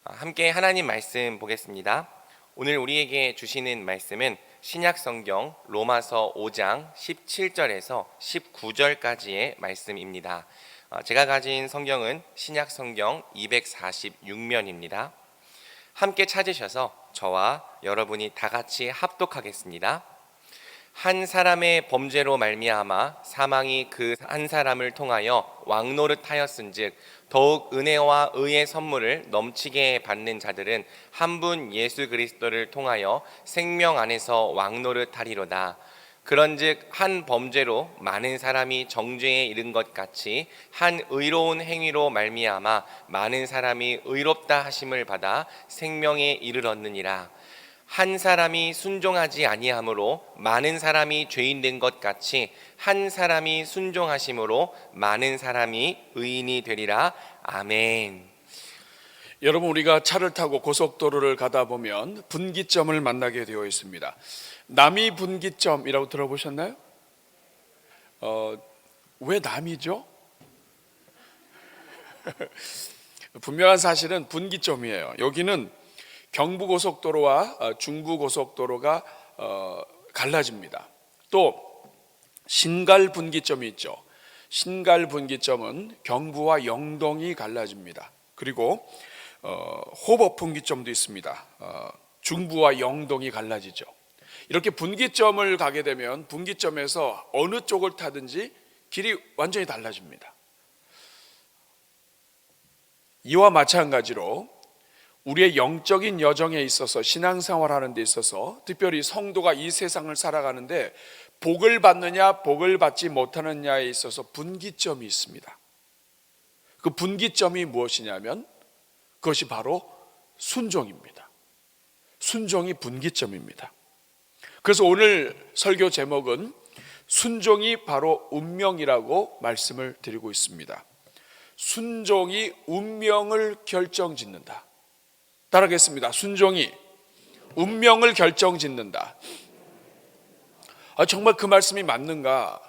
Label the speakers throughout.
Speaker 1: 함께 하나님 말씀 보겠습니다. 오늘 우리에게 주시는 말씀은 신약 성경 로마서 5장 17절에서 19절까지의 말씀입니다. 제가 가진 성경은 신약 성경 246면입니다. 함께 찾으셔서 저와 여러분이 다 같이 합독하겠습니다. 한 사람의 범죄로 말미암아 사망이 그 한 사람을 통하여 왕노릇하였은즉 더욱 은혜와 의의 선물을 넘치게 받는 자들은 한 분 예수 그리스도를 통하여 생명 안에서 왕노릇하리로다. 그런즉 한 범죄로 많은 사람이 정죄에 이른 것 같이 한 의로운 행위로 말미암아 많은 사람이 의롭다 하심을 받아 생명에 이르렀느니라. 한 사람이 순종하지 아니함으로 많은 사람이 죄인 된 것 같이 한 사람이 순종하심으로 많은 사람이 의인이 되리라. 아멘.
Speaker 2: 여러분, 우리가 차를 타고 고속도로를 가다 보면 분기점을 만나게 되어 있습니다. 남이 분기점이라고 들어보셨나요? 왜 남이죠? 분명한 사실은 분기점이에요. 여기는 경부고속도로와 중부고속도로가 갈라집니다. 또 신갈분기점이 있죠. 신갈분기점은 경부와 영동이 갈라집니다. 그리고 호법분기점도 있습니다. 중부와 영동이 갈라지죠. 이렇게 분기점을 가게 되면 분기점에서 어느 쪽을 타든지 길이 완전히 달라집니다. 이와 마찬가지로 우리의 영적인 여정에 있어서, 신앙생활하는 데 있어서, 특별히 성도가 이 세상을 살아가는데 복을 받느냐 복을 받지 못하느냐에 있어서 분기점이 있습니다. 그 분기점이 무엇이냐면 그것이 바로 순종입니다. 순종이 분기점입니다. 그래서 오늘 설교 제목은 순종이 바로 운명이라고 말씀을 드리고 있습니다. 순종이 운명을 결정짓는다. 따라하겠습니다. 순종이 운명을 결정짓는다. 정말 그 말씀이 맞는가?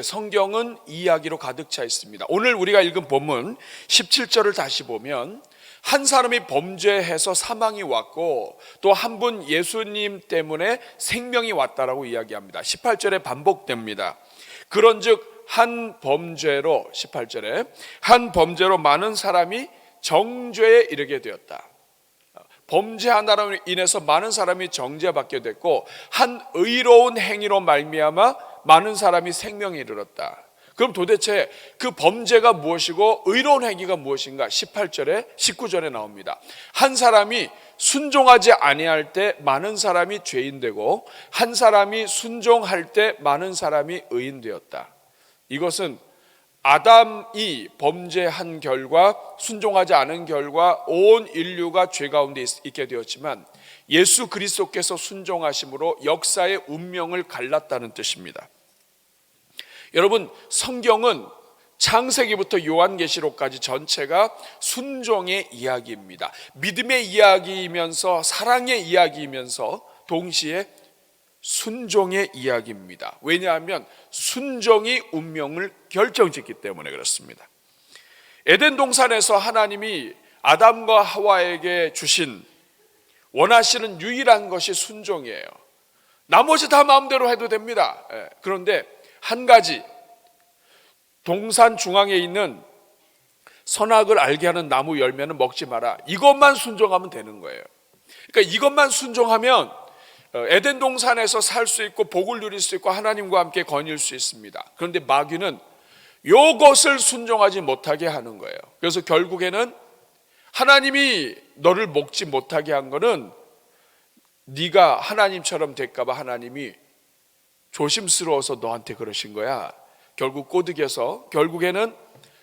Speaker 2: 성경은 이야기로 가득 차 있습니다. 오늘 우리가 읽은 본문 17절을 다시 보면 한 사람이 범죄해서 사망이 왔고 또 한 분 예수님 때문에 생명이 왔다라고 이야기합니다. 18절에 반복됩니다. 그런즉 한 범죄로, 18절에 한 범죄로 많은 사람이 정죄에 이르게 되었다. 범죄 하나로 인해서 많은 사람이 정죄받게 됐고 한 의로운 행위로 말미암아 많은 사람이 생명에 이르렀다. 그럼 도대체 그 범죄가 무엇이고 의로운 행위가 무엇인가? 18절에 19절에 나옵니다. 한 사람이 순종하지 아니할 때 많은 사람이 죄인 되고 한 사람이 순종할 때 많은 사람이 의인 되었다. 이것은 아담이 범죄한 결과, 순종하지 않은 결과 온 인류가 죄 가운데 있게 되었지만 예수 그리스도께서 순종하심으로 역사의 운명을 갈랐다는 뜻입니다. 여러분, 성경은 창세기부터 요한계시록까지 전체가 순종의 이야기입니다. 믿음의 이야기이면서 사랑의 이야기이면서 동시에 순종의 이야기입니다. 왜냐하면 순종이 운명을 결정짓기 때문에 그렇습니다. 에덴 동산에서 하나님이 아담과 하와에게 주신 원하시는 유일한 것이 순종이에요. 나머지 다 마음대로 해도 됩니다. 그런데 한 가지, 동산 중앙에 있는 선악을 알게 하는 나무 열매는 먹지 마라. 이것만 순종하면 되는 거예요. 그러니까 이것만 순종하면 에덴 동산에서 살 수 있고 복을 누릴 수 있고 하나님과 함께 거닐 수 있습니다. 그런데 마귀는 이것을 순종하지 못하게 하는 거예요. 그래서 결국에는 하나님이 너를 먹지 못하게 한 거는 네가 하나님처럼 될까 봐 하나님이 조심스러워서 너한테 그러신 거야. 결국 꼬드겨서 결국에는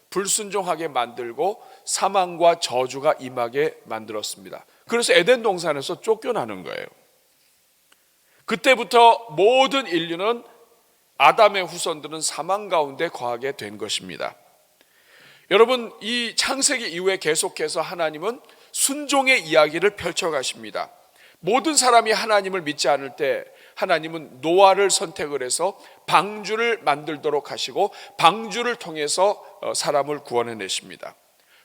Speaker 2: 불순종하게 만들고 사망과 저주가 임하게 만들었습니다. 그래서 에덴 동산에서 쫓겨나는 거예요. 그때부터 모든 인류는, 아담의 후손들은 사망 가운데 거하게 된 것입니다. 여러분, 이 창세기 이후에 계속해서 하나님은 순종의 이야기를 펼쳐가십니다. 모든 사람이 하나님을 믿지 않을 때 하나님은 노아를 선택을 해서 방주를 만들도록 하시고 방주를 통해서 사람을 구원해내십니다.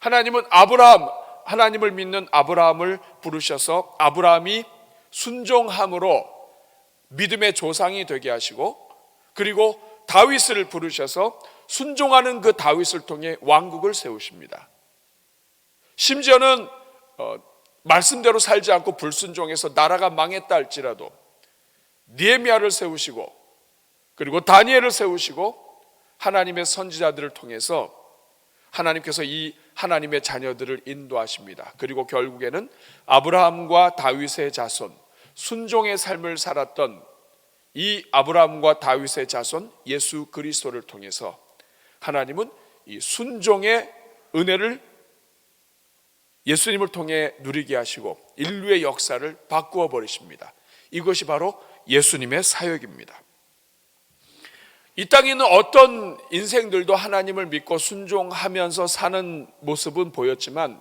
Speaker 2: 하나님은 아브라함 하나님을 믿는 아브라함을 부르셔서 아브라함이 순종함으로 믿음의 조상이 되게 하시고, 그리고 다윗을 부르셔서 순종하는 그 다윗을 통해 왕국을 세우십니다. 심지어는 말씀대로 살지 않고 불순종해서 나라가 망했다 할지라도 느헤미야를 세우시고, 그리고 다니엘을 세우시고, 하나님의 선지자들을 통해서 하나님께서 이 하나님의 자녀들을 인도하십니다. 그리고 결국에는 아브라함과 다윗의 자손, 순종의 삶을 살았던 이 아브라함과 다윗의 자손 예수 그리스도를 통해서 하나님은 이 순종의 은혜를 예수님을 통해 누리게 하시고 인류의 역사를 바꾸어 버리십니다. 이것이 바로 예수님의 사역입니다. 이 땅에 있는 어떤 인생들도 하나님을 믿고 순종하면서 사는 모습은 보였지만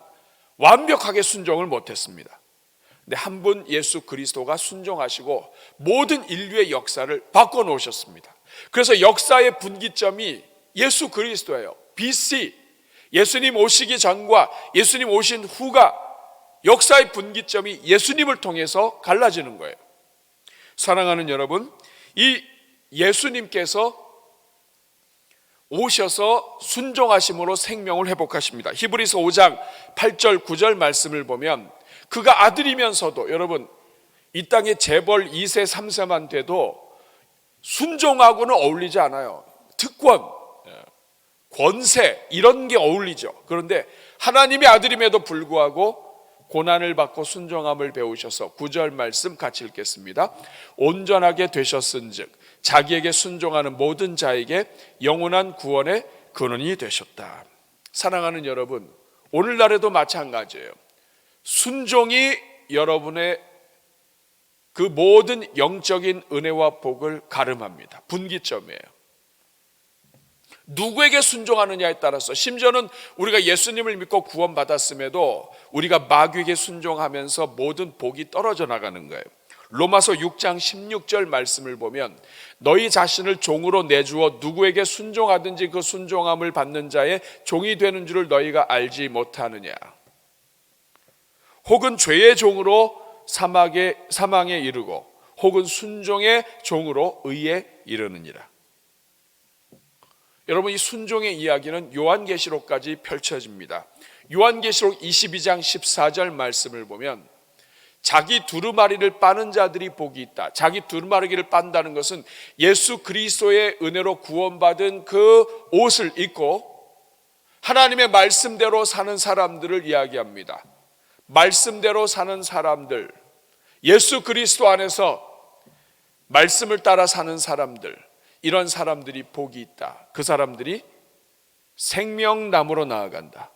Speaker 2: 완벽하게 순종을 못했습니다. 근데 한 분 예수 그리스도가 순종하시고 모든 인류의 역사를 바꿔놓으셨습니다. 그래서 역사의 분기점이 예수 그리스도예요. BC, 예수님 오시기 전과 예수님 오신 후가 역사의 분기점이 예수님을 통해서 갈라지는 거예요. 사랑하는 여러분, 이 예수님께서 오셔서 순종하심으로 생명을 회복하십니다. 히브리서 5장 8절 9절 말씀을 보면 그가 아들이면서도, 여러분 이 땅에 재벌 2세 3세만 돼도 순종하고는 어울리지 않아요. 특권, 권세 이런 게 어울리죠. 그런데 하나님의 아들임에도 불구하고 고난을 받고 순종함을 배우셔서 9절 말씀 같이 읽겠습니다. 온전하게 되셨은즉 자기에게 순종하는 모든 자에게 영원한 구원의 근원이 되셨다. 사랑하는 여러분, 오늘날에도 마찬가지예요. 순종이 여러분의 그 모든 영적인 은혜와 복을 가름합니다. 분기점이에요. 누구에게 순종하느냐에 따라서, 심지어는 우리가 예수님을 믿고 구원받았음에도 우리가 마귀에게 순종하면서 모든 복이 떨어져 나가는 거예요. 로마서 6장 16절 말씀을 보면 너희 자신을 종으로 내주어 누구에게 순종하든지 그 순종함을 받는 자의 종이 되는 줄을 너희가 알지 못하느냐. 혹은 죄의 종으로 사망에 이르고 혹은 순종의 종으로 의에 이르느니라. 여러분, 이 순종의 이야기는 요한계시록까지 펼쳐집니다. 요한계시록 22장 14절 말씀을 보면 자기 두루마리를 빠는 자들이 복이 있다. 자기 두루마리를 빤다는 것은 예수 그리스도의 은혜로 구원받은 그 옷을 입고 하나님의 말씀대로 사는 사람들을 이야기합니다. 말씀대로 사는 사람들, 예수 그리스도 안에서 말씀을 따라 사는 사람들, 이런 사람들이 복이 있다. 그 사람들이 생명나무로 나아간다.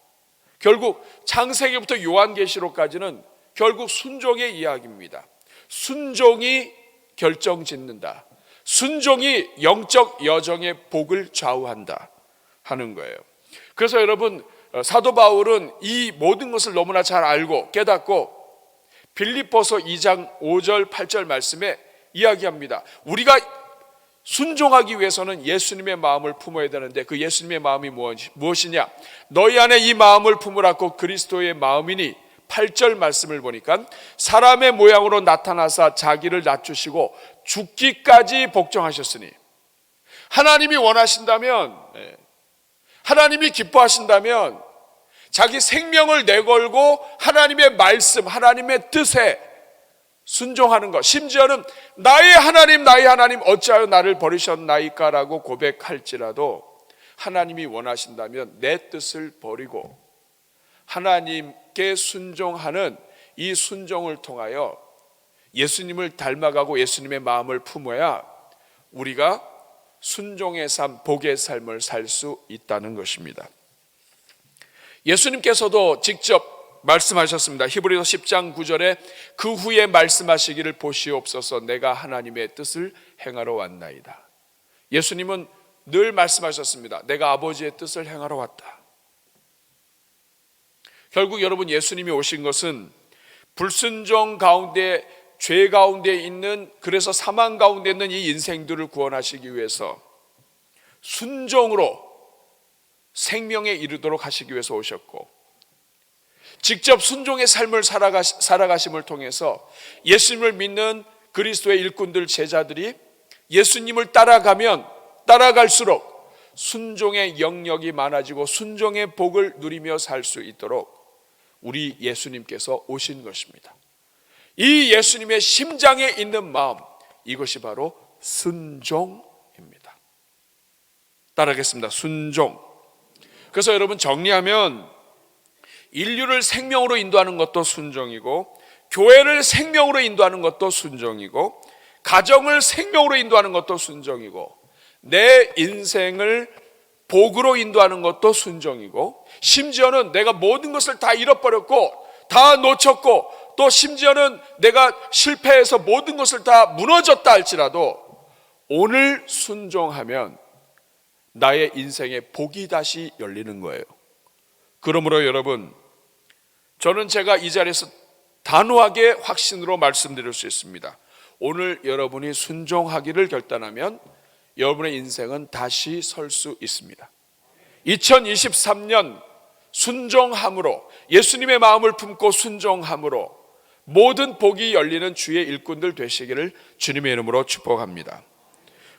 Speaker 2: 결국 창세기부터 요한계시록까지는 결국 순종의 이야기입니다. 순종이 결정짓는다. 순종이 영적 여정의 복을 좌우한다 하는 거예요. 그래서 여러분, 사도 바울은 이 모든 것을 너무나 잘 알고 깨닫고 빌립보서 2장 5절 8절 말씀에 이야기합니다. 우리가 순종하기 위해서는 예수님의 마음을 품어야 되는데 그 예수님의 마음이 무엇이냐? 너희 안에 이 마음을 품으라고 그리스도의 마음이니 8절 말씀을 보니까 사람의 모양으로 나타나사 자기를 낮추시고 죽기까지 복종하셨으니, 하나님이 원하신다면, 하나님이 기뻐하신다면 자기 생명을 내걸고 하나님의 말씀, 하나님의 뜻에 순종하는 것, 심지어는 나의 하나님 어찌하여 나를 버리셨나이까라고 고백할지라도 하나님이 원하신다면 내 뜻을 버리고 하나님께 순종하는 이 순종을 통하여 예수님을 닮아가고 예수님의 마음을 품어야 우리가 순종의 삶, 복의 삶을 살 수 있다는 것입니다. 예수님께서도 직접 말씀하셨습니다. 히브리서 10장 9절에 그 후에 말씀하시기를 보시옵소서 내가 하나님의 뜻을 행하러 왔나이다. 예수님은 늘 말씀하셨습니다. 내가 아버지의 뜻을 행하러 왔다. 결국 여러분, 예수님이 오신 것은 불순종 가운데, 죄 가운데 있는, 그래서 사망 가운데 있는 이 인생들을 구원하시기 위해서 순종으로 생명에 이르도록 하시기 위해서 오셨고, 직접 순종의 삶을 살아가심을 통해서 예수님을 믿는 그리스도의 일꾼들, 제자들이 예수님을 따라가면 따라갈수록 순종의 영역이 많아지고 순종의 복을 누리며 살 수 있도록 우리 예수님께서 오신 것입니다. 이 예수님의 심장에 있는 마음, 이것이 바로 순종입니다. 따라하겠습니다. 순종. 그래서 여러분 정리하면 인류를 생명으로 인도하는 것도 순종이고, 교회를 생명으로 인도하는 것도 순종이고, 가정을 생명으로 인도하는 것도 순종이고, 내 인생을 복으로 인도하는 것도 순종이고, 심지어는 내가 모든 것을 다 잃어버렸고 다 놓쳤고 또 심지어는 내가 실패해서 모든 것을 다 무너졌다 할지라도 오늘 순종하면 나의 인생에 복이 다시 열리는 거예요. 그러므로 여러분, 저는 제가 이 자리에서 단호하게 확신으로 말씀드릴 수 있습니다. 오늘 여러분이 순종하기를 결단하면 여러분의 인생은 다시 설 수 있습니다. 2023년 순종함으로, 예수님의 마음을 품고 순종함으로 모든 복이 열리는 주의 일꾼들 되시기를 주님의 이름으로 축복합니다.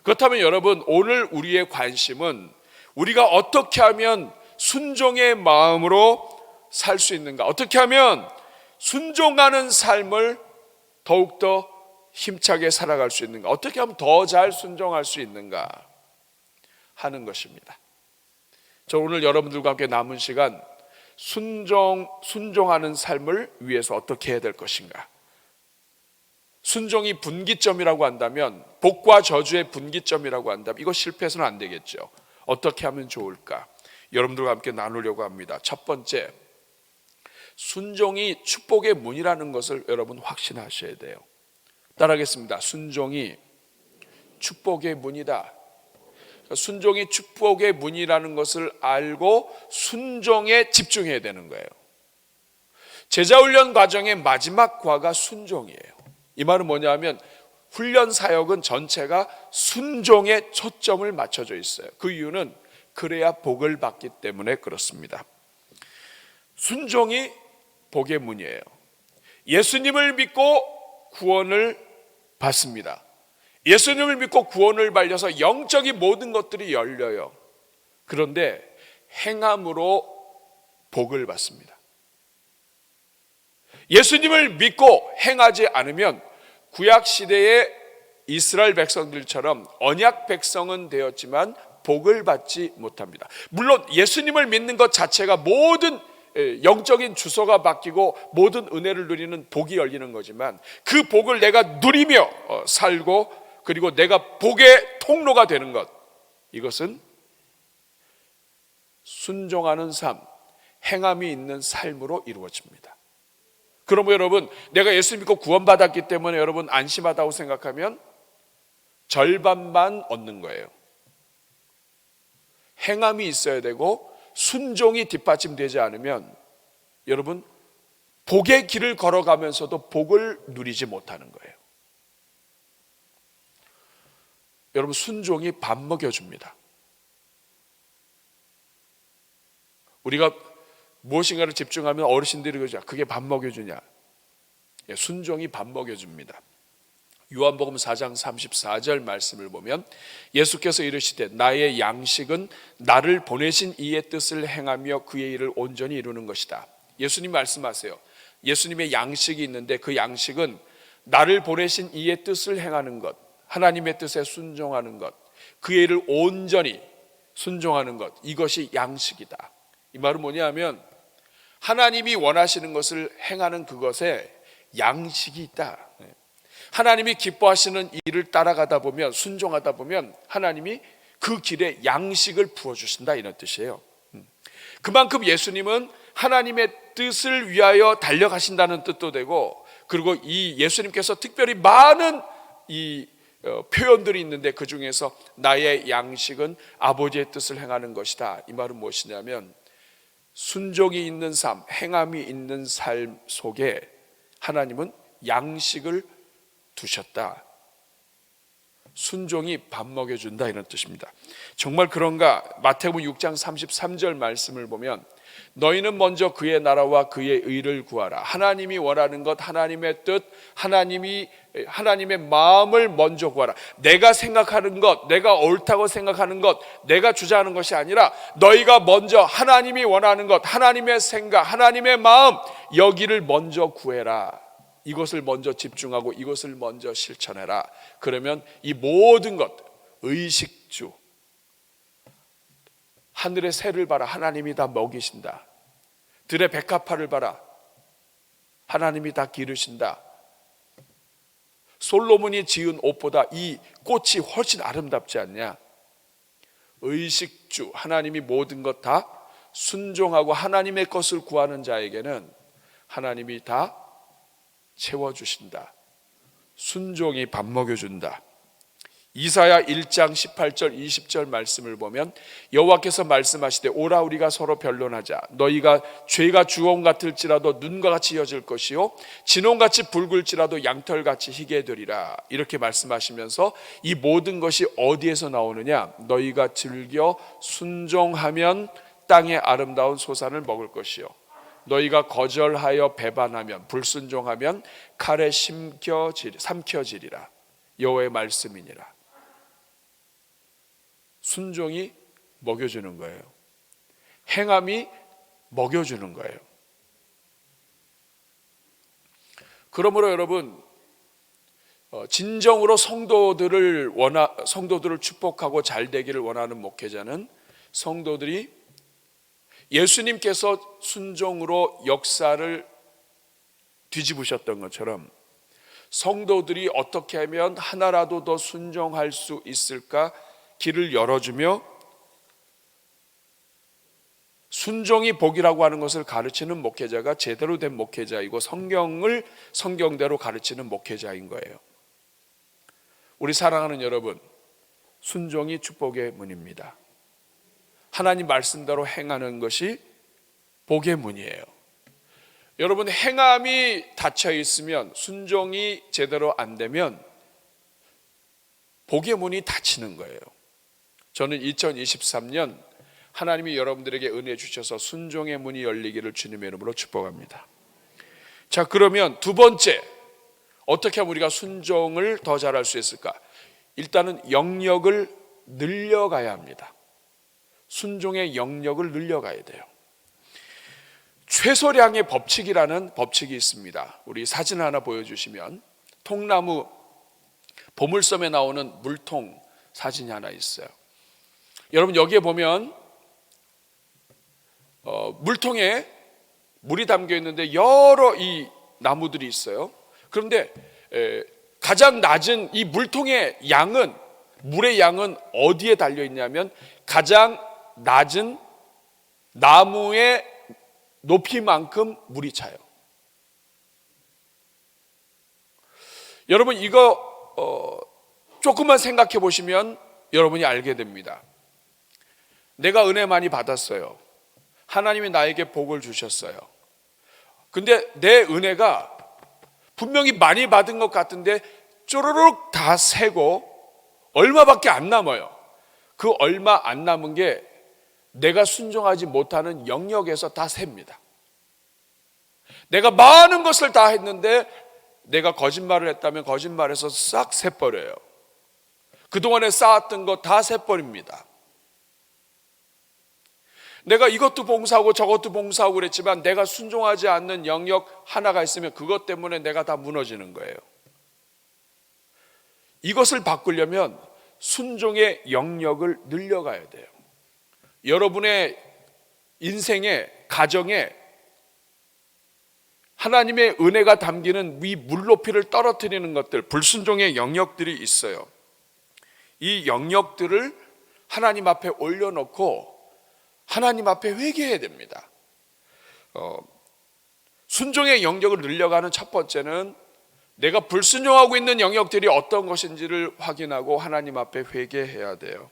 Speaker 2: 그렇다면 여러분, 오늘 우리의 관심은 우리가 어떻게 하면 순종의 마음으로 살 수 있는가, 어떻게 하면 순종하는 삶을 더욱더 힘차게 살아갈 수 있는가, 어떻게 하면 더 잘 순종할 수 있는가 하는 것입니다. 저 오늘 여러분들과 함께 남은 시간 순종하는 삶을 위해서 어떻게 해야 될 것인가, 순종이 분기점이라고 한다면, 복과 저주의 분기점이라고 한다면 이거 실패해서는 안 되겠죠. 어떻게 하면 좋을까, 여러분들과 함께 나누려고 합니다. 첫 번째, 순종이 축복의 문이라는 것을 여러분 확신하셔야 돼요. 따라하겠습니다. 순종이 축복의 문이다. 순종이 축복의 문이라는 것을 알고 순종에 집중해야 되는 거예요. 제자훈련 과정의 마지막 과가 순종이에요. 이 말은 뭐냐면 훈련 사역은 전체가 순종에 초점을 맞춰져 있어요. 그 이유는 그래야 복을 받기 때문에 그렇습니다. 순종이 복의 문이에요. 예수님을 믿고 구원을 받습니다. 예수님을 믿고 구원을 받려서 영적인 모든 것들이 열려요. 그런데 행함으로 복을 받습니다. 예수님을 믿고 행하지 않으면 구약시대의 이스라엘 백성들처럼 언약 백성은 되었지만 복을 받지 못합니다. 물론 예수님을 믿는 것 자체가 모든 영적인 주소가 바뀌고 모든 은혜를 누리는 복이 열리는 거지만, 그 복을 내가 누리며 살고 그리고 내가 복의 통로가 되는 것, 이것은 순종하는 삶, 행함이 있는 삶으로 이루어집니다. 그러면 여러분, 내가 예수 믿고 구원받았기 때문에 여러분 안심하다고 생각하면 절반만 얻는 거예요. 행함이 있어야 되고 순종이 뒷받침되지 않으면 여러분 복의 길을 걸어가면서도 복을 누리지 못하는 거예요. 여러분, 순종이 밥 먹여줍니다. 우리가 무엇인가를 집중하면 어르신들이 그러죠. 그게 밥 먹여주냐? 순종이 밥 먹여줍니다. 요한복음 4장 34절 말씀을 보면 예수께서 이르시되 나의 양식은 나를 보내신 이의 뜻을 행하며 그의 일을 온전히 이루는 것이다. 예수님 말씀하세요. 예수님의 양식이 있는데 그 양식은 나를 보내신 이의 뜻을 행하는 것, 하나님의 뜻에 순종하는 것, 그의 일을 온전히 순종하는 것, 이것이 양식이다. 이 말은 뭐냐면 하나님이 원하시는 것을 행하는 그것에 양식이 있다. 하나님이 기뻐하시는 일을 따라가다 보면, 순종하다 보면 하나님이 그 길에 양식을 부어주신다, 이런 뜻이에요. 그만큼 예수님은 하나님의 뜻을 위하여 달려가신다는 뜻도 되고, 그리고 이 예수님께서 특별히 많은 이 표현들이 있는데 그 중에서 나의 양식은 아버지의 뜻을 행하는 것이다. 이 말은 무엇이냐면 순종이 있는 삶, 행함이 있는 삶 속에 하나님은 양식을 두셨다. 순종이 밥 먹여준다, 이런 뜻입니다. 정말 그런가? 마태복음 6장 33절 말씀을 보면 너희는 먼저 그의 나라와 그의 의를 구하라. 하나님이 원하는 것, 하나님의 뜻, 하나님의 마음을 먼저 구하라. 내가 생각하는 것, 내가 옳다고 생각하는 것, 내가 주장하는 것이 아니라 너희가 먼저 하나님이 원하는 것, 하나님의 생각, 하나님의 마음, 여기를 먼저 구해라. 이것을 먼저 집중하고 이것을 먼저 실천해라. 그러면 이 모든 것, 의식주, 하늘의 새를 봐라. 하나님이 다 먹이신다. 들의 백합화를 봐라. 하나님이 다 기르신다. 솔로몬이 지은 옷보다 이 꽃이 훨씬 아름답지 않냐? 의식주, 하나님이 모든 것 다 순종하고 하나님의 것을 구하는 자에게는 하나님이 다 채워주신다. 순종이 밥 먹여준다. 이사야 1장 18절 20절 말씀을 보면 여호와께서 말씀하시되 오라 우리가 서로 변론하자. 너희가 죄가 주홍 같을지라도 눈과 같이 여질 것이요 진홍같이 붉을지라도 양털같이 희게 되리라. 이렇게 말씀하시면서 이 모든 것이 어디에서 나오느냐? 너희가 즐겨 순종하면 땅의 아름다운 소산을 먹을 것이요 너희가 거절하여 배반하면 불순종하면 칼에 삼켜지리라. 여호와의 말씀이니라. 순종이 먹여주는 거예요. 행함이 먹여주는 거예요. 그러므로 여러분, 진정으로 성도들을 축복하고 잘 되기를 원하는 목회자는 성도들이 예수님께서 순종으로 역사를 뒤집으셨던 것처럼 성도들이 어떻게 하면 하나라도 더 순종할 수 있을까 길을 열어주며 순종이 복이라고 하는 것을 가르치는 목회자가 제대로 된 목회자이고 성경을 성경대로 가르치는 목회자인 거예요. 우리 사랑하는 여러분, 순종이 축복의 문입니다. 하나님 말씀대로 행하는 것이 복의 문이에요. 여러분, 행함이 닫혀 있으면, 순종이 제대로 안 되면 복의 문이 닫히는 거예요. 저는 2023년 하나님이 여러분들에게 은혜 주셔서 순종의 문이 열리기를 주님의 이름으로 축복합니다. 자, 그러면 두 번째, 어떻게 하면 우리가 순종을 더 잘할 수 있을까? 일단은 영역을 늘려가야 합니다. 순종의 영역을 늘려가야 돼요. 최소량의 법칙이라는 법칙이 있습니다. 우리 사진 하나 보여주시면 통나무 보물섬에 나오는 물통 사진이 하나 있어요. 여러분, 여기에 보면 물통에 물이 담겨 있는데 여러 이 나무들이 있어요. 그런데 가장 낮은 이 물통의 양은, 물의 양은 어디에 달려 있냐면 가장 낮은 나무의 높이만큼 물이 차요. 여러분, 이거 조금만 생각해 보시면 여러분이 알게 됩니다. 내가 은혜 많이 받았어요. 하나님이 나에게 복을 주셨어요. 근데 내 은혜가 분명히 많이 받은 것 같은데 쪼르륵 다 새고 얼마밖에 안 남아요. 그 얼마 안 남은 게 내가 순종하지 못하는 영역에서 다 셉니다. 내가 많은 것을 다 했는데 내가 거짓말을 했다면 거짓말에서 싹 새버려요. 그동안에 쌓았던 거 다 새버립니다. 내가 이것도 봉사하고 저것도 봉사하고 그랬지만 내가 순종하지 않는 영역 하나가 있으면 그것 때문에 내가 다 무너지는 거예요. 이것을 바꾸려면 순종의 영역을 늘려가야 돼요. 여러분의 인생의 가정에 하나님의 은혜가 담기는 위 물높이를 떨어뜨리는 것들, 불순종의 영역들이 있어요. 이 영역들을 하나님 앞에 올려놓고 하나님 앞에 회개해야 됩니다. 순종의 영역을 늘려가는 첫 번째는 내가 불순종하고 있는 영역들이 어떤 것인지를 확인하고 하나님 앞에 회개해야 돼요.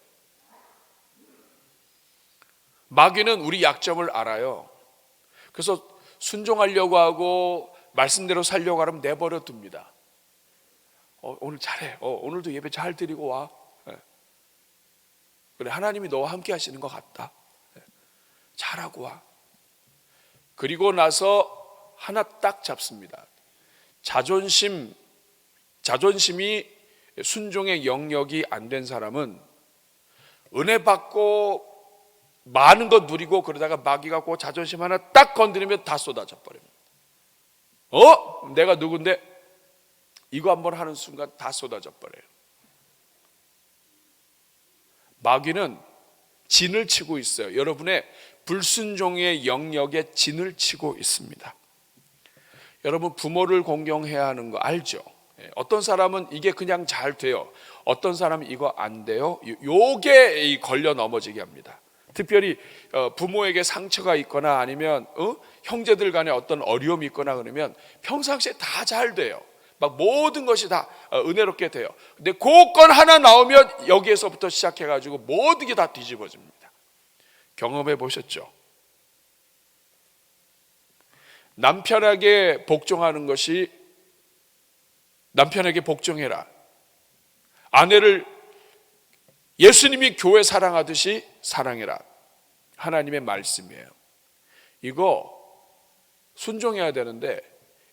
Speaker 2: 마귀는 우리 약점을 알아요. 그래서 순종하려고 하고 말씀대로 살려고 하면 내버려 둡니다. 오늘 잘해. 오늘도 예배 잘 드리고 와. 그래, 하나님이 너와 함께 하시는 것 같다. 잘하고 와. 그리고 나서 하나 딱 잡습니다. 자존심이 순종의 영역이 안 된 사람은 은혜 받고 많은 거 누리고 그러다가 마귀가 그 자존심 하나 딱 건드리면 다 쏟아져 버립니다. 내가 누군데? 이거 한번 하는 순간 다 쏟아져 버려요. 마귀는 진을 치고 있어요. 여러분의 불순종의 영역에 진을 치고 있습니다. 여러분, 부모를 공경해야 하는 거 알죠? 어떤 사람은 이게 그냥 잘 돼요. 어떤 사람은 이거 안 돼요. 요게 걸려 넘어지게 합니다. 특별히 부모에게 상처가 있거나 아니면 형제들 간에 어떤 어려움이 있거나 그러면 평상시에 다 잘 돼요. 막 모든 것이 다 은혜롭게 돼요. 근데 그 건 하나 나오면 여기에서부터 시작해가지고 모든 게 다 뒤집어집니다. 경험해 보셨죠? 남편에게 복종하는 것이 남편에게 복종해라. 아내를 예수님이 교회 사랑하듯이 사랑해라. 하나님의 말씀이에요. 이거 순종해야 되는데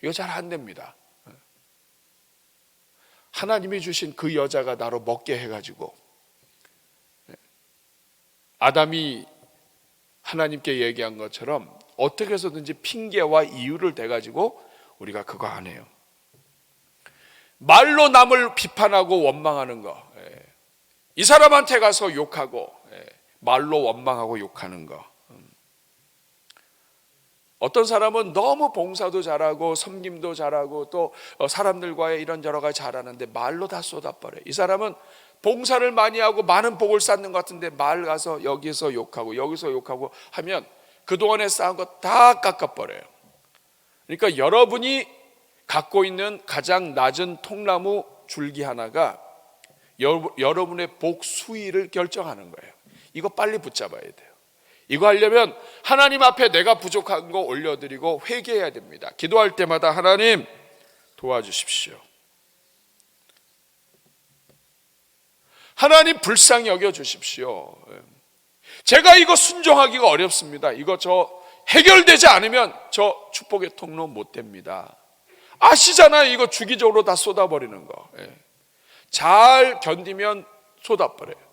Speaker 2: 이거 잘 안 됩니다. 하나님이 주신 그 여자가 나로 먹게 해가지고 아담이 하나님께 얘기한 것처럼 어떻게 해서든지 핑계와 이유를 대가지고 우리가 그거 안 해요. 말로 남을 비판하고 원망하는 거, 이 사람한테 가서 욕하고 말로 원망하고 욕하는 거. 어떤 사람은 너무 봉사도 잘하고 섬김도 잘하고 또 사람들과의 이런저런 가지 잘하는데 말로 다 쏟아버려요. 이 사람은 봉사를 많이 하고 많은 복을 쌓는 것 같은데 말 가서 여기서 욕하고 여기서 욕하고 하면 그동안에 쌓은 거 다 깎아버려요. 그러니까 여러분이 갖고 있는 가장 낮은 통나무 줄기 하나가 여러분의 복 수위를 결정하는 거예요. 이거 빨리 붙잡아야 돼요. 이거 하려면 하나님 앞에 내가 부족한 거 올려드리고 회개해야 됩니다. 기도할 때마다 하나님 도와주십시오. 하나님 불쌍히 여겨주십시오. 제가 이거 순종하기가 어렵습니다. 이거 저 해결되지 않으면 저 축복의 통로 못 됩니다. 아시잖아요. 이거 주기적으로 다 쏟아버리는 거. 잘 견디면 쏟아버려요.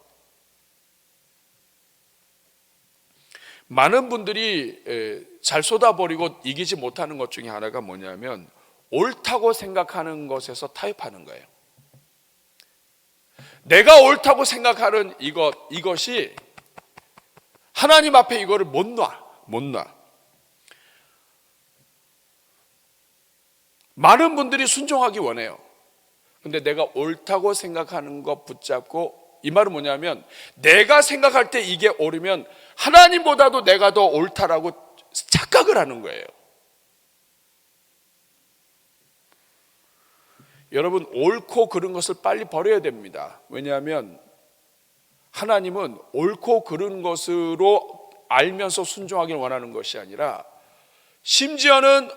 Speaker 2: 많은 분들이 잘 쏟아버리고 이기지 못하는 것 중에 하나가 뭐냐면 옳다고 생각하는 것에서 타협하는 거예요. 내가 옳다고 생각하는 이것이 하나님 앞에 이거를 못 놔. 많은 분들이 순종하기 원해요. 근데 내가 옳다고 생각하는 거 붙잡고, 이 말은 뭐냐면 내가 생각할 때 이게 옳으면 하나님보다도 내가 더 옳다라고 착각을 하는 거예요. 여러분, 옳고 그른 것을 빨리 버려야 됩니다. 왜냐하면 하나님은 옳고 그른 것으로 알면서 순종하기를 원하는 것이 아니라 심지어는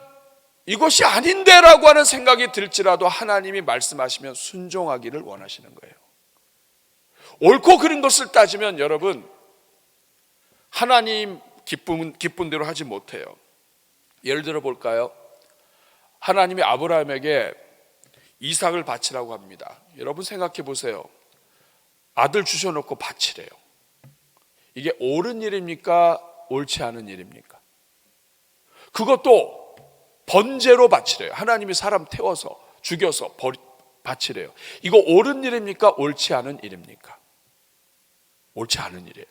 Speaker 2: 이것이 아닌데라고 하는 생각이 들지라도 하나님이 말씀하시면 순종하기를 원하시는 거예요. 옳고 그른 것을 따지면 여러분 하나님 기쁜 대로 하지 못해요. 예를 들어 볼까요? 하나님이 아브라함에게 이삭을 바치라고 합니다. 여러분 생각해 보세요. 아들 주셔놓고 바치래요. 이게 옳은 일입니까? 옳지 않은 일입니까? 그것도 번제로 바치래요. 하나님이 사람 태워서 죽여서 바치래요. 이거 옳은 일입니까? 옳지 않은 일입니까? 옳지 않은 일이에요.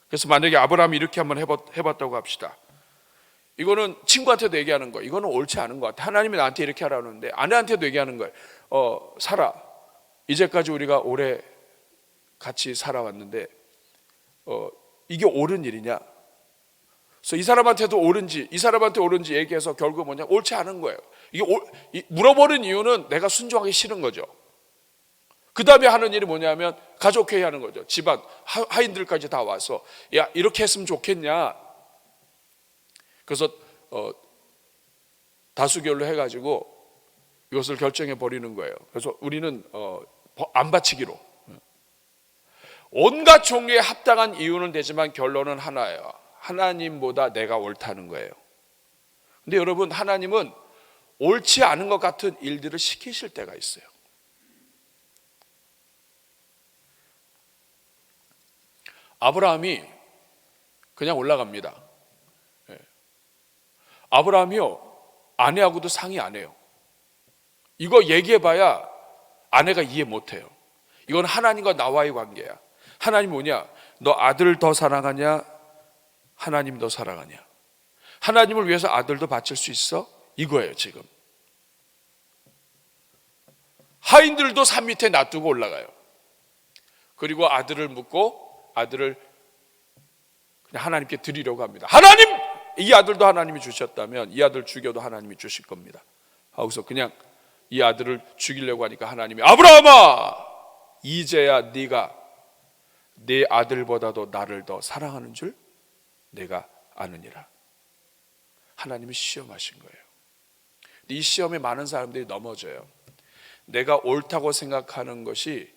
Speaker 2: 그래서 만약에 아브라함이 이렇게 한번 해봤다고 합시다. 이거는 친구한테도 얘기하는 거예요. 이거는 옳지 않은 것 같아. 하나님이 나한테 이렇게 하라는데 아내한테도 얘기하는 거예요. 살아, 이제까지 우리가 오래 같이 살아왔는데 이게 옳은 일이냐? 그래서 이 사람한테도 옳은지 이 사람한테 옳은지 얘기해서 결국 뭐냐? 옳지 않은 거예요. 이게 물어보는 이유는 내가 순종하기 싫은 거죠. 그 다음에 하는 일이 뭐냐면 가족회의 하는 거죠. 집안 하인들까지 다 와서 야, 이렇게 했으면 좋겠냐? 그래서 다수결로 해가지고 이것을 결정해 버리는 거예요. 그래서 우리는 안 바치기로. 온갖 종류의 합당한 이유는 되지만 결론은 하나예요. 하나님보다 내가 옳다는 거예요. 근데 여러분, 하나님은 옳지 않은 것 같은 일들을 시키실 때가 있어요. 아브라함이 그냥 올라갑니다. 아브라함이요, 아내하고도 상의 안 해요. 이거 얘기해봐야 아내가 이해 못해요. 이건 하나님과 나와의 관계야. 하나님 뭐냐? 너 아들을 더 사랑하냐? 하나님 더 사랑하냐? 하나님을 위해서 아들도 바칠 수 있어? 이거예요 지금. 하인들도 산 밑에 놔두고 올라가요. 그리고 아들을 묻고 아들을 그냥 하나님께 드리려고 합니다. 하나님! 이 아들도 하나님이 주셨다면 이 아들 죽여도 하나님이 주실 겁니다. 하고서 그냥 이 아들을 죽이려고 하니까 하나님이, 아브라함아, 이제야 네가 내 아들보다도 나를 더 사랑하는 줄 내가 아느니라. 하나님이 시험하신 거예요. 이 시험에 많은 사람들이 넘어져요. 내가 옳다고 생각하는 것이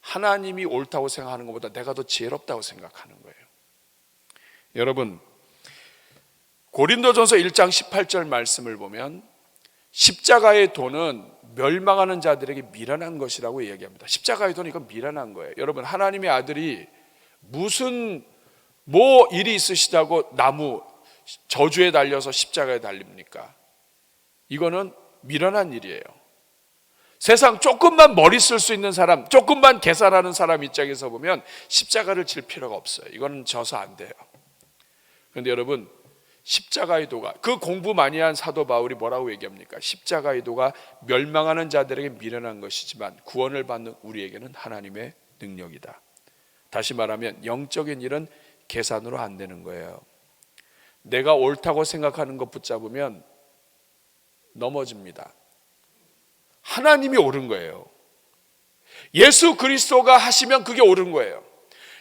Speaker 2: 하나님이 옳다고 생각하는 것보다 내가 더 지혜롭다고 생각하는 거예요. 여러분, 고린도전서 1장 18절 말씀을 보면 십자가의 도는 멸망하는 자들에게 미련한 것이라고 이야기합니다. 십자가의 도는 이건 미련한 거예요. 여러분, 하나님의 아들이 무슨 일이 있으시다고 나무 저주에 달려서 십자가에 달립니까? 이거는 미련한 일이에요. 세상 조금만 머리 쓸 수 있는 사람, 조금만 계산하는 사람 입장에서 보면 십자가를 질 필요가 없어요. 이거는 져서 안 돼요. 그런데 여러분, 십자가의 도가, 그 공부 많이 한 사도 바울이 뭐라고 얘기합니까? 십자가의 도가 멸망하는 자들에게 미련한 것이지만 구원을 받는 우리에게는 하나님의 능력이다. 다시 말하면 영적인 일은 계산으로 안 되는 거예요. 내가 옳다고 생각하는 것 붙잡으면 넘어집니다. 하나님이 옳은 거예요. 예수 그리스도가 하시면 그게 옳은 거예요.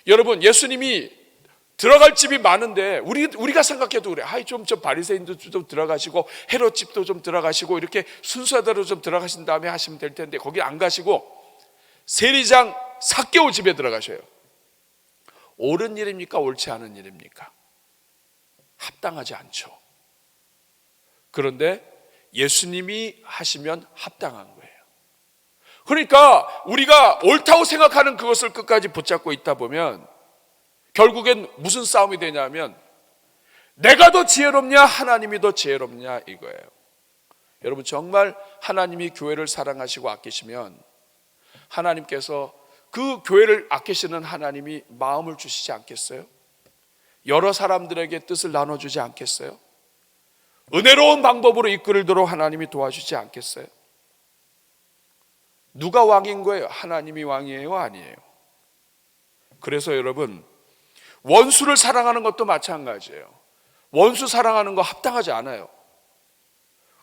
Speaker 2: 여러분, 예수님이 들어갈 집이 많은데 우리가 생각해도 그래. 좀 바리새인도 좀 들어가시고 헤롯 집도 좀 들어가시고 이렇게 순서대로 좀 들어가신 다음에 하시면 될 텐데 거기 안 가시고 세리장 삭개오 집에 들어가셔요. 옳은 일입니까? 옳지 않은 일입니까? 합당하지 않죠. 그런데 예수님이 하시면 합당한 거예요. 그러니까 우리가 옳다고 생각하는 그것을 끝까지 붙잡고 있다 보면 결국엔 무슨 싸움이 되냐면 내가 더 지혜롭냐 하나님이 더 지혜롭냐 이거예요. 여러분, 정말 하나님이 교회를 사랑하시고 아끼시면 하나님께서 그 교회를 아끼시는 하나님이 마음을 주시지 않겠어요? 여러 사람들에게 뜻을 나눠주지 않겠어요? 은혜로운 방법으로 이끌도록 하나님이 도와주지 않겠어요? 누가 왕인 거예요? 하나님이 왕이에요? 아니에요? 그래서 여러분, 원수를 사랑하는 것도 마찬가지예요. 원수 사랑하는 거 합당하지 않아요.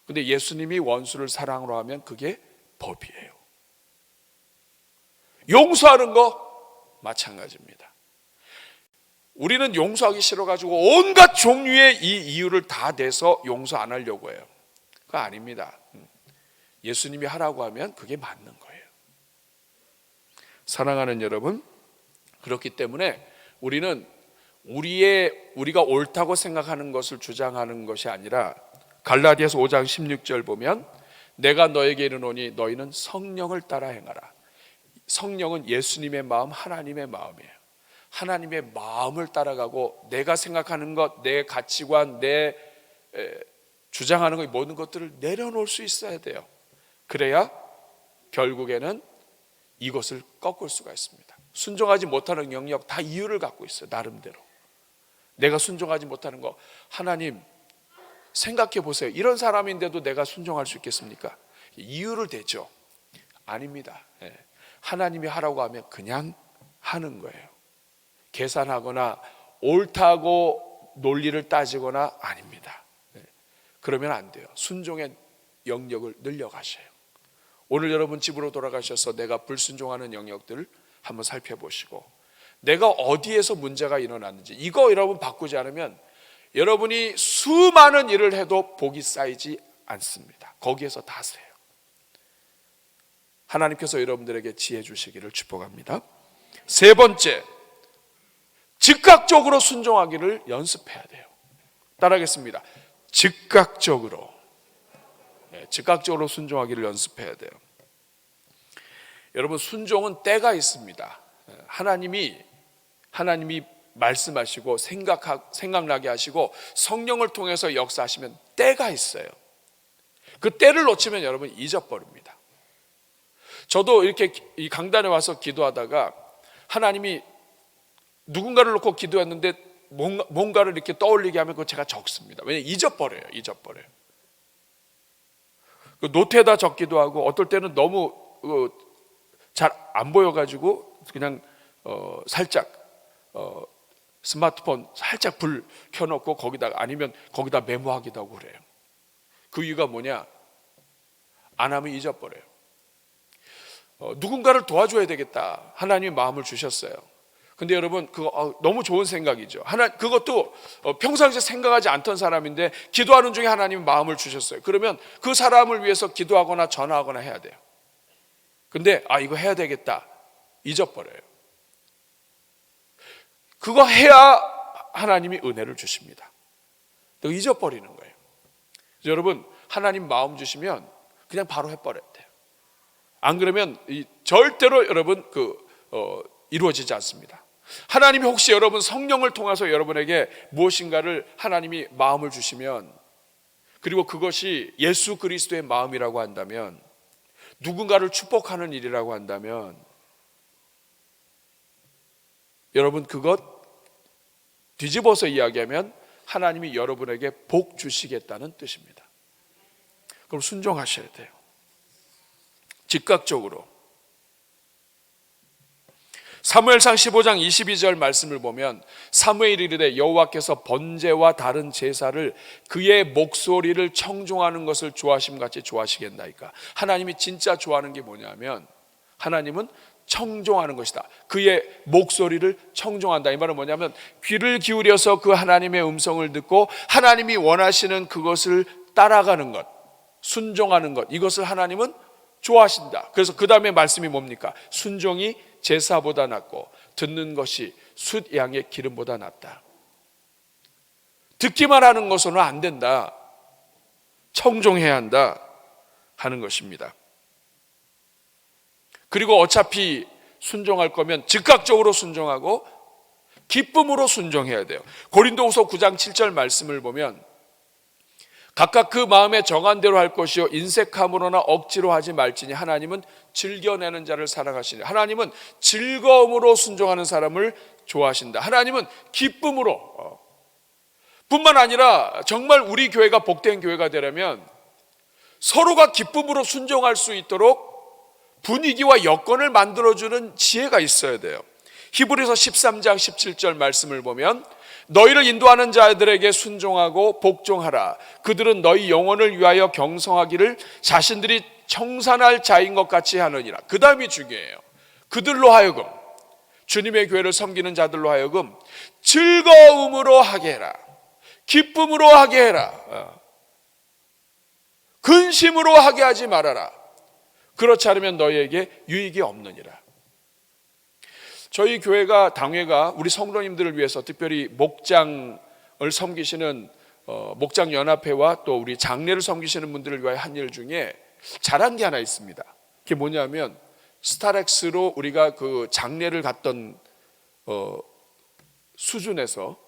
Speaker 2: 근데 예수님이 원수를 사랑으로 하면 그게 법이에요. 용서하는 거 마찬가지입니다. 우리는 용서하기 싫어가지고 온갖 종류의 이 이유를 다 대서 용서 안 하려고 해요. 그거 아닙니다. 예수님이 하라고 하면 그게 맞는 거예요. 사랑하는 여러분, 그렇기 때문에 우리는 우리가 옳다고 생각하는 것을 주장하는 것이 아니라 갈라디아서 5장 16절 보면 내가 너에게 이르노니 너희는 성령을 따라 행하라. 성령은 예수님의 마음, 하나님의 마음이에요. 하나님의 마음을 따라가고 내가 생각하는 것, 내 가치관, 내 주장하는 것, 모든 것들을 내려놓을 수 있어야 돼요. 그래야 결국에는 이것을 꺾을 수가 있습니다. 순종하지 못하는 영역 다 이유를 갖고 있어요. 나름대로. 내가 순종하지 못하는 거, 하나님 생각해 보세요. 이런 사람인데도 내가 순종할 수 있겠습니까? 이유를 대죠. 아닙니다. 하나님이 하라고 하면 그냥 하는 거예요. 계산하거나 옳다고 논리를 따지거나 아닙니다. 그러면 안 돼요. 순종의 영역을 늘려가셔요. 오늘 여러분 집으로 돌아가셔서 내가 불순종하는 영역들을 한번 살펴보시고 내가 어디에서 문제가 일어났는지, 이거 여러분 바꾸지 않으면 여러분이 수많은 일을 해도 복이 쌓이지 않습니다. 거기에서 다세요. 하나님께서 여러분들에게 지혜 주시기를 축복합니다. 세 번째, 즉각적으로 순종하기를 연습해야 돼요. 따라하겠습니다. 즉각적으로. 즉각적으로 순종하기를 연습해야 돼요. 여러분, 순종은 때가 있습니다. 하나님이 말씀하시고 생각나게 하시고 성령을 통해서 역사하시면 때가 있어요. 그 때를 놓치면 여러분 잊어버립니다. 저도 이렇게 이 강단에 와서 기도하다가 하나님이 누군가를 놓고 기도했는데 뭔가를 이렇게 떠올리게 하면 그거 제가 적습니다. 왜냐하면 잊어버려요. 그 노트에다 적기도 하고 어떨 때는 너무 잘 안 보여가지고 그냥 살짝 스마트폰 살짝 불 켜놓고 아니면 거기다 메모하기도 하고 그래요. 그 이유가 뭐냐? 안 하면 잊어버려요. 누군가를 도와줘야 되겠다. 하나님이 마음을 주셨어요. 근데 여러분, 그거 너무 좋은 생각이죠. 그것도 평상시에 생각하지 않던 사람인데 기도하는 중에 하나님이 마음을 주셨어요. 그러면 그 사람을 위해서 기도하거나 전화하거나 해야 돼요. 근데 이거 해야 되겠다. 잊어버려요. 그거 해야 하나님이 은혜를 주십니다. 또 잊어버리는 거예요. 여러분, 하나님 마음 주시면 그냥 바로 해버려야 돼요. 안 그러면 절대로 여러분 이루어지지 않습니다. 하나님이 혹시 여러분 성령을 통해서 여러분에게 무엇인가를 하나님이 마음을 주시면, 그리고 그것이 예수 그리스도의 마음이라고 한다면, 누군가를 축복하는 일이라고 한다면, 여러분 그것 뒤집어서 이야기하면 하나님이 여러분에게 복 주시겠다는 뜻입니다. 그럼 순종하셔야 돼요. 즉각적으로. 사무엘상 15장 22절 말씀을 보면 사무엘이 이르되 여호와께서 번제와 다른 제사를 그의 목소리를 청종하는 것을 좋아하심같이 좋아하시겠나이까. 하나님이 진짜 좋아하는 게 뭐냐면 하나님은 청종하는 것이다. 그의 목소리를 청종한다. 이 말은 뭐냐면 귀를 기울여서 그 하나님의 음성을 듣고 하나님이 원하시는 그것을 따라가는 것, 순종하는 것, 이것을 하나님은 좋아하신다. 그래서 그 다음에 말씀이 뭡니까? 순종이 제사보다 낫고 듣는 것이 숫 양의 기름보다 낫다. 듣기만 하는 것으로는 안 된다. 청종해야 한다 하는 것입니다. 그리고 어차피 순종할 거면 즉각적으로 순종하고 기쁨으로 순종해야 돼요. 고린도후서 9장 7절 말씀을 보면 각각 그 마음에 정한 대로 할 것이요 인색함으로나 억지로 하지 말지니 하나님은 즐겨내는 자를 사랑하시니. 하나님은 즐거움으로 순종하는 사람을 좋아하신다. 하나님은 기쁨으로 뿐만 아니라 정말 우리 교회가 복된 교회가 되려면 서로가 기쁨으로 순종할 수 있도록 분위기와 여건을 만들어주는 지혜가 있어야 돼요. 히브리서 13장 17절 말씀을 보면 너희를 인도하는 자들에게 순종하고 복종하라. 그들은 너희 영혼을 위하여 경성하기를 자신들이 청산할 자인 것 같이 하느니라. 그 다음이 중요해요. 그들로 하여금, 주님의 교회를 섬기는 자들로 하여금 즐거움으로 하게 해라. 기쁨으로 하게 해라. 근심으로 하게 하지 말아라. 그렇지 않으면 너희에게 유익이 없느니라. 저희 교회가, 당회가 우리 성도님들을 위해서 특별히 목장을 섬기시는 목장연합회와 또 우리 장례를 섬기시는 분들을 위하여 한 일 중에 잘한 게 하나 있습니다. 그게 뭐냐면 스타렉스로 우리가 그 장례를 갔던 수준에서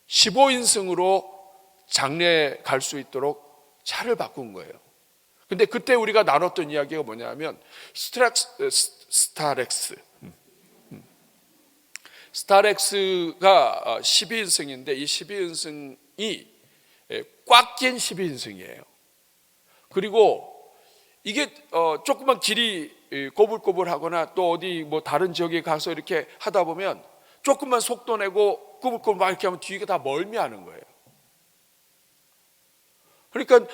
Speaker 2: 15인승으로 장례 갈 수 있도록 차를 바꾼 거예요. 근데 그때 우리가 나눴던 이야기가 뭐냐면 스타렉스가 12인승인데 이 12인승이 꽉 낀 12인승이에요. 그리고 이게 조금만 길이 꼬불꼬불하거나 또 어디 뭐 다른 지역에 가서 이렇게 하다 보면 조금만 속도 내고 꼬불꼬불 막 이렇게 하면 뒤가 다 멀미하는 거예요. 그러니까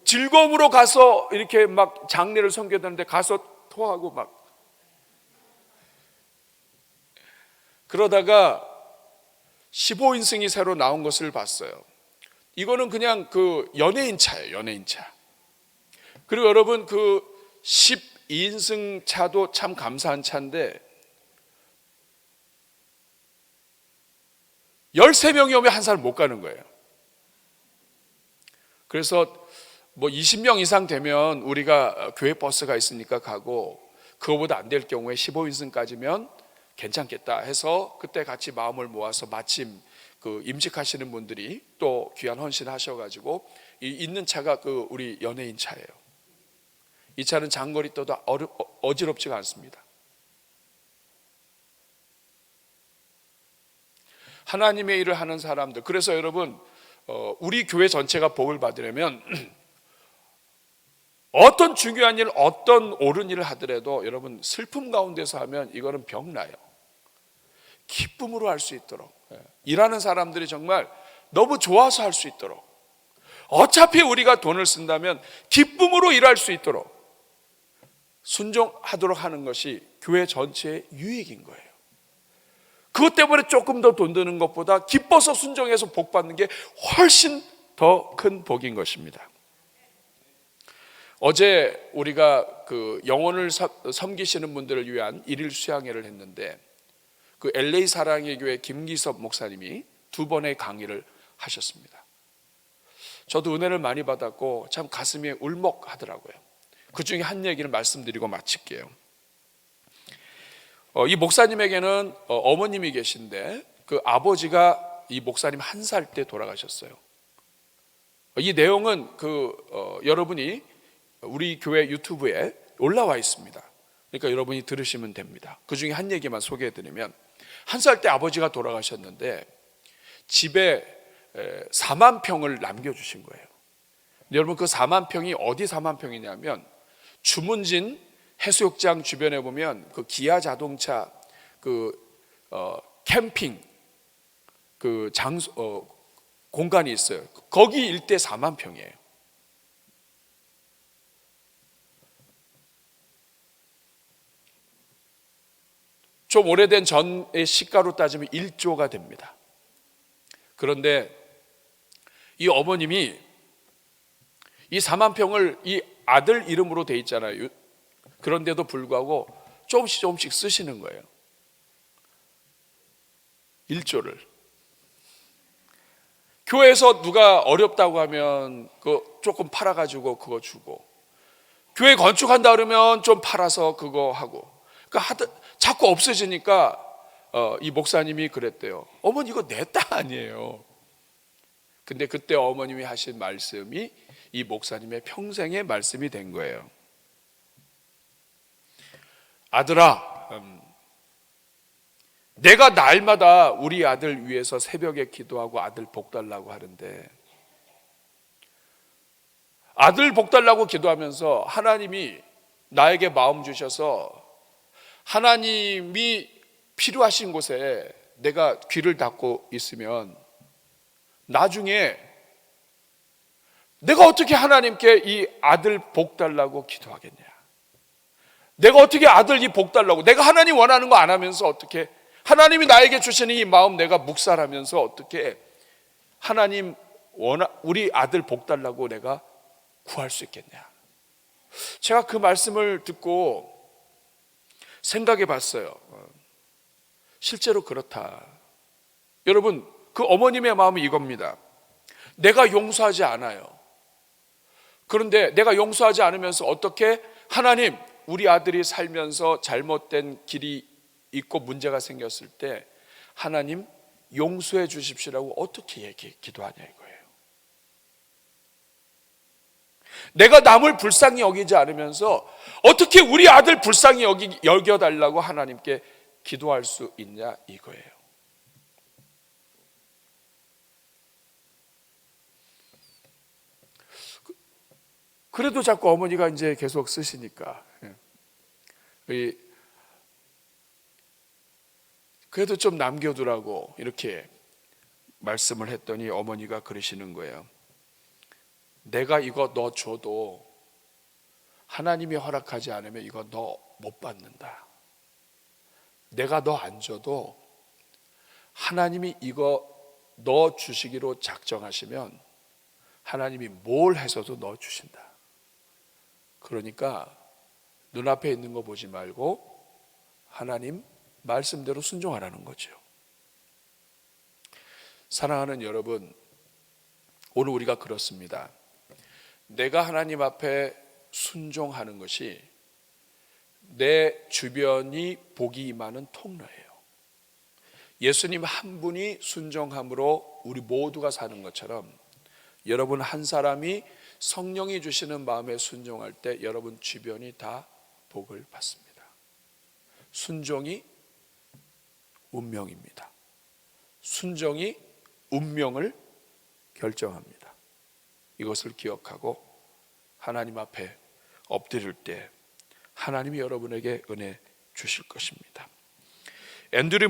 Speaker 2: 즐거움으로 가서 이렇게 막 장례를 섬겨야 되는데 가서 토하고 막 그러다가 15인승이 새로 나온 것을 봤어요. 이거는 그냥 그 연예인 차예요. 연예인 차. 그리고 여러분 그 12인승 차도 참 감사한 차인데 13명이 오면 한 사람 못 가는 거예요. 그래서 뭐 20명 이상 되면 우리가 교회 버스가 있으니까 가고, 그거보다 안 될 경우에 15인승까지면 괜찮겠다 해서 그때 같이 마음을 모아서 마침 그 임직하시는 분들이 또 귀한 헌신하셔가지고 있는 차가 그 우리 연예인 차예요. 이 차는 장거리 떠도 어지럽지가 않습니다. 하나님의 일을 하는 사람들, 그래서 여러분 우리 교회 전체가 복을 받으려면 어떤 중요한 일, 어떤 옳은 일을 하더라도 여러분 슬픔 가운데서 하면 이거는 병나요. 기쁨으로 할 수 있도록, 일하는 사람들이 정말 너무 좋아서 할 수 있도록, 어차피 우리가 돈을 쓴다면 기쁨으로 일할 수 있도록 순종하도록 하는 것이 교회 전체의 유익인 거예요. 그것 때문에 조금 더 돈 드는 것보다 기뻐서 순종해서 복 받는 게 훨씬 더 큰 복인 것입니다. 어제 우리가 그 영혼을 섬기시는 분들을 위한 일일 수양회를 했는데, 그 LA 사랑의 교회 김기섭 목사님이 2번의 강의를 하셨습니다. 저도 은혜를 많이 받았고 참 가슴이 울먹하더라고요. 그 중에 한 얘기를 말씀드리고 마칠게요. 이 목사님에게는 어머님이 계신데 그 아버지가 이 목사님 1살 때 돌아가셨어요. 이 내용은 여러분이 우리 교회 유튜브에 올라와 있습니다. 그러니까 여러분이 들으시면 됩니다. 그 중에 한 얘기만 소개해드리면, 1살 때 아버지가 돌아가셨는데 집에 4만 평을 남겨주신 거예요. 여러분 그 4만 평이 어디 4만 평이냐면, 주문진 해수욕장 주변에 보면 그 기아 자동차 캠핑 장소 공간이 있어요. 거기 일대 4만 평이에요. 좀 오래된 전의 시가로 따지면 1조가 됩니다. 그런데 이 어머님이 이 4만 평을 이 아들 이름으로 돼 있잖아요. 그런데도 불구하고 조금씩 쓰시는 거예요. 1조를. 교회에서 누가 어렵다고 하면 조금 팔아가지고 그거 주고, 교회 건축한다 그러면 좀 팔아서 그거 하고, 그러니까 자꾸 없어지니까 이 목사님이 그랬대요. 어머니 이거 내 딸 아니에요. 근데 그때 어머님이 하신 말씀이 이 목사님의 평생의 말씀이 된 거예요. 아들아, 내가 날마다 우리 아들 위해서 새벽에 기도하고 아들 복 달라고 하는데, 아들 복 달라고 기도하면서 하나님이 나에게 마음 주셔서 하나님이 필요하신 곳에 내가 귀를 닫고 있으면 나중에 내가 어떻게 하나님께 이 아들 복 달라고 기도하겠냐? 내가 어떻게 아들 이 복 달라고, 내가 하나님 원하는 거 안 하면서 어떻게, 하나님이 나에게 주시는 이 마음 내가 묵살하면서 어떻게 하나님 우리 아들 복 달라고 내가 구할 수 있겠냐? 제가 그 말씀을 듣고 생각해 봤어요. 실제로 그렇다. 여러분, 그 어머님의 마음이 이겁니다. 내가 용서하지 않아요. 그런데 내가 용서하지 않으면서 어떻게 하나님, 우리 아들이 살면서 잘못된 길이 있고 문제가 생겼을 때 하나님 용서해 주십시오라고 어떻게 기도하냐 이거예요. 내가 남을 불쌍히 여기지 않으면서 어떻게 우리 아들 불쌍히 여겨달라고 하나님께 기도할 수 있냐 이거예요. 그래도 자꾸 어머니가 이제 계속 쓰시니까, 그래도 좀 남겨두라고 이렇게 말씀을 했더니 어머니가 그러시는 거예요. 내가 이거 너 줘도 하나님이 허락하지 않으면 이거 너 못 받는다. 내가 너 안 줘도 하나님이 이거 너 주시기로 작정하시면 하나님이 뭘 해서도 너 주신다. 그러니까 눈앞에 있는 거 보지 말고 하나님 말씀대로 순종하라는 거죠. 사랑하는 여러분, 오늘 우리가 그렇습니다. 내가 하나님 앞에 순종하는 것이 내 주변이 복이 임하는 통로예요. 예수님 한 분이 순종함으로 우리 모두가 사는 것처럼 여러분 한 사람이 성령이 주시는 마음에 순종할 때 여러분 주변이 다 복을 받습니다. 순종이 운명입니다. 순종이 운명을 결정합니다. 이것을 기억하고 하나님 앞에 엎드릴 때 하나님이 여러분에게 은혜 주실 것입니다. 앤드류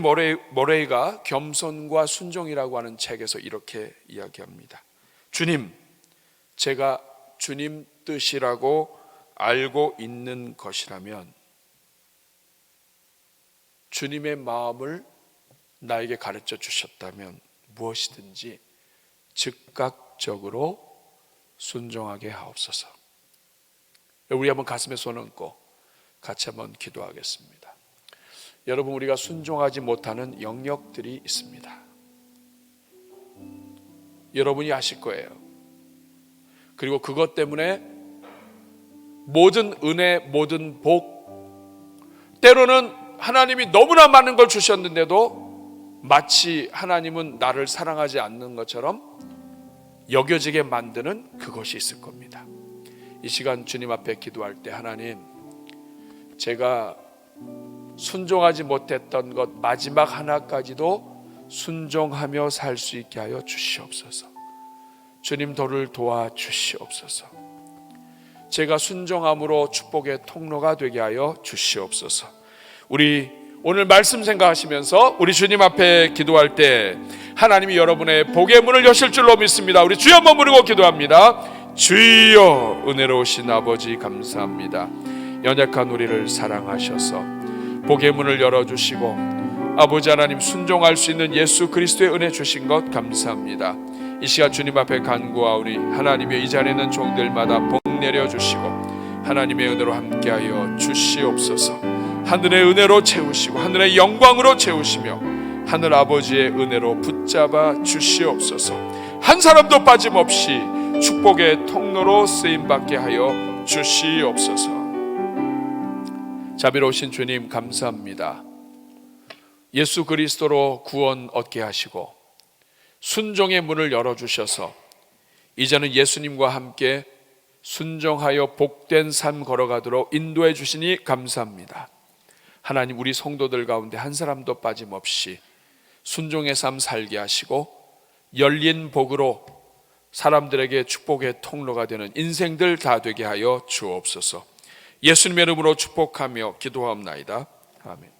Speaker 2: 모레이가 겸손과 순종이라고 하는 책에서 이렇게 이야기합니다. 주님, 제가 주님 뜻이라고 알고 있는 것이라면 주님의 마음을 나에게 가르쳐 주셨다면 무엇이든지 즉각적으로 순종하게 하옵소서. 우리 한번 가슴에 손 얹고 같이 한번 기도하겠습니다. 여러분, 우리가 순종하지 못하는 영역들이 있습니다. 여러분이 아실 거예요. 그리고 그것 때문에 모든 은혜, 모든 복, 때로는 하나님이 너무나 많은 걸 주셨는데도 마치 하나님은 나를 사랑하지 않는 것처럼 여겨지게 만드는 그것이 있을 겁니다. 이 시간 주님 앞에 기도할 때 하나님, 제가 순종하지 못했던 것 마지막 하나까지도 순종하며 살 수 있게 하여 주시옵소서. 주님 도를 도와 주시옵소서. 제가 순종함으로 축복의 통로가 되게 하여 주시옵소서. 우리 오늘 말씀 생각하시면서 우리 주님 앞에 기도할 때 하나님이 여러분의 복의 문을 여실 줄로 믿습니다. 우리 주여 한번 부르고 기도합니다. 주여, 은혜로우신 아버지 감사합니다. 연약한 우리를 사랑하셔서 복의 문을 열어주시고 아버지 하나님 순종할 수 있는 예수 그리스도의 은혜 주신 것 감사합니다. 이 시간 주님 앞에 간구하오니 하나님의 이 자리에 있는 종들마다 복 내려주시고 하나님의 은혜로 함께하여 주시옵소서. 하늘의 은혜로 채우시고 하늘의 영광으로 채우시며 하늘 아버지의 은혜로 붙잡아 주시옵소서. 한 사람도 빠짐없이 축복의 통로로 쓰임받게 하여 주시옵소서. 자비로우신 주님 감사합니다. 예수 그리스도로 구원 얻게 하시고 순종의 문을 열어주셔서 이제는 예수님과 함께 순종하여 복된 삶 걸어가도록 인도해 주시니 감사합니다. 하나님, 우리 성도들 가운데 한 사람도 빠짐없이 순종의 삶 살게 하시고 열린 복으로 사람들에게 축복의 통로가 되는 인생들 다 되게 하여 주옵소서. 예수님의 이름으로 축복하며 기도하옵나이다. 아멘.